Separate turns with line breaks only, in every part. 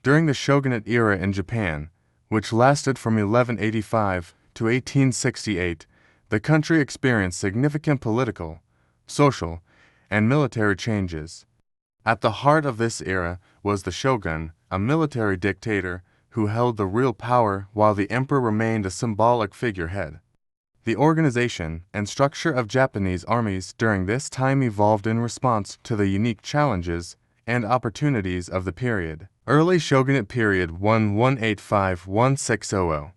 During the Shogunate era in Japan, which lasted from 1185 to 1868, the country experienced significant political, social, and military changes. At the heart of this era was the shogun, a military dictator who held the real power while the emperor remained a symbolic figurehead. The organization and structure of Japanese armies during this time evolved in response to the unique challenges and opportunities of the period. Early Shogunate period 1185–1600.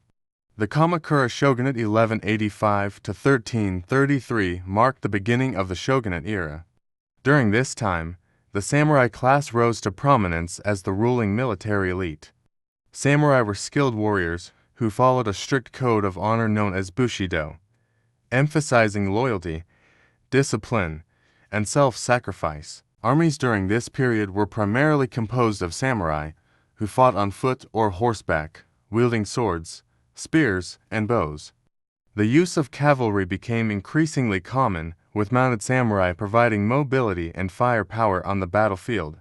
The Kamakura Shogunate 1185 to 1333 marked the beginning of the Shogunate era. During this time, the samurai class rose to prominence as the ruling military elite. Samurai were skilled warriors who followed a strict code of honor known as Bushido, emphasizing loyalty, discipline, and self-sacrifice. Armies during this period were primarily composed of samurai, who fought on foot or horseback, wielding swords, spears, and bows. The use of cavalry became increasingly common, with mounted samurai providing mobility and firepower on the battlefield.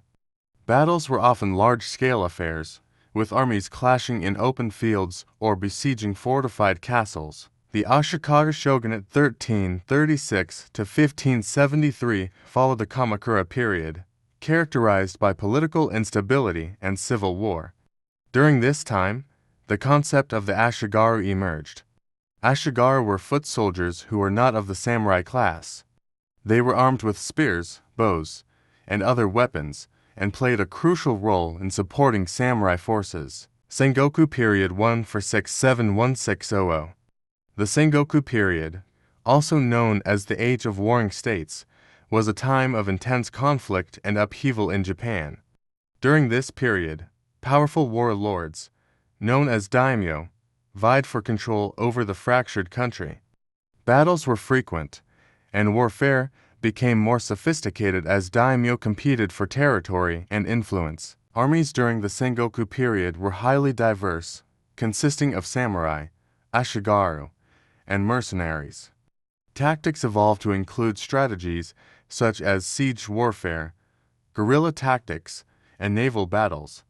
Battles were often large-scale affairs, with armies clashing in open fields or besieging fortified castles. The Ashikaga Shogunate 1336 to 1573 followed the Kamakura period, characterized by political instability and civil war. During this time, the concept of the ashigaru emerged. Ashigaru were foot soldiers who were not of the samurai class. They were armed with spears, bows, and other weapons, and played a crucial role in supporting samurai forces. Sengoku period 1–6–7–1600. The Sengoku period, also known as the Age of Warring States, was a time of intense conflict and upheaval in Japan. During this period, powerful warlords, known as daimyo, vied for control over the fractured country. Battles were frequent, and warfare became more sophisticated as daimyo competed for territory and influence. Armies during the Sengoku period were highly diverse, consisting of samurai, ashigaru, and mercenaries. Tactics evolved to include strategies such as siege warfare, guerrilla tactics, and naval battles.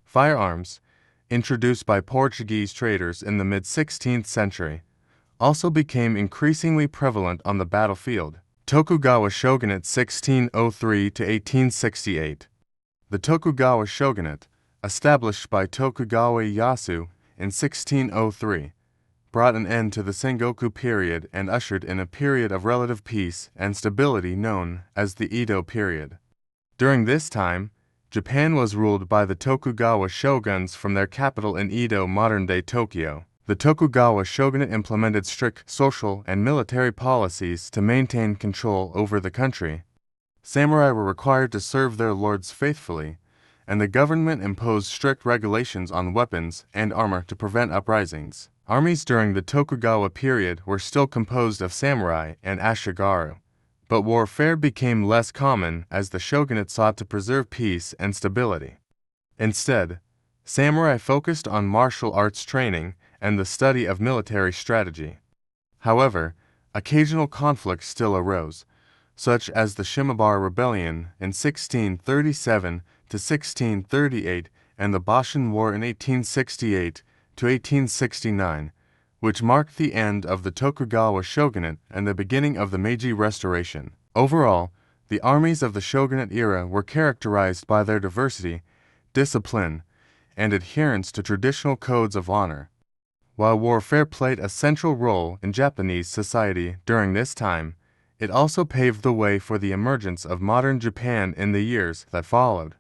Firearms, introduced by Portuguese traders in the mid-16th century, also became increasingly prevalent on the battlefield. Tokugawa Shogunate 1603 to 1868. The Tokugawa Shogunate, established by Tokugawa Ieyasu in 1603, brought an end to the Sengoku period and ushered in a period of relative peace and stability known as the Edo period. During this time, Japan was ruled by the Tokugawa shoguns from their capital in Edo, modern-day Tokyo. The Tokugawa shogunate implemented strict social and military policies to maintain control over the country. Samurai were required to serve their lords faithfully, and the government imposed strict regulations on weapons and armor to prevent uprisings. Armies during the Tokugawa period were still composed of samurai and ashigaru, but warfare became less common as the shogunate sought to preserve peace and stability. Instead, samurai focused on martial arts training and the study of military strategy. However, occasional conflicts still arose, such as the Shimabara Rebellion in 1637 to 1638 and the Boshin War in 1868 to 1869, which marked the end of the Tokugawa shogunate and the beginning of the Meiji Restoration. Overall, the armies of the shogunate era were characterized by their diversity, discipline, and adherence to traditional codes of honor. While warfare played a central role in Japanese society during this time, it also paved the way for the emergence of modern Japan in the years that followed.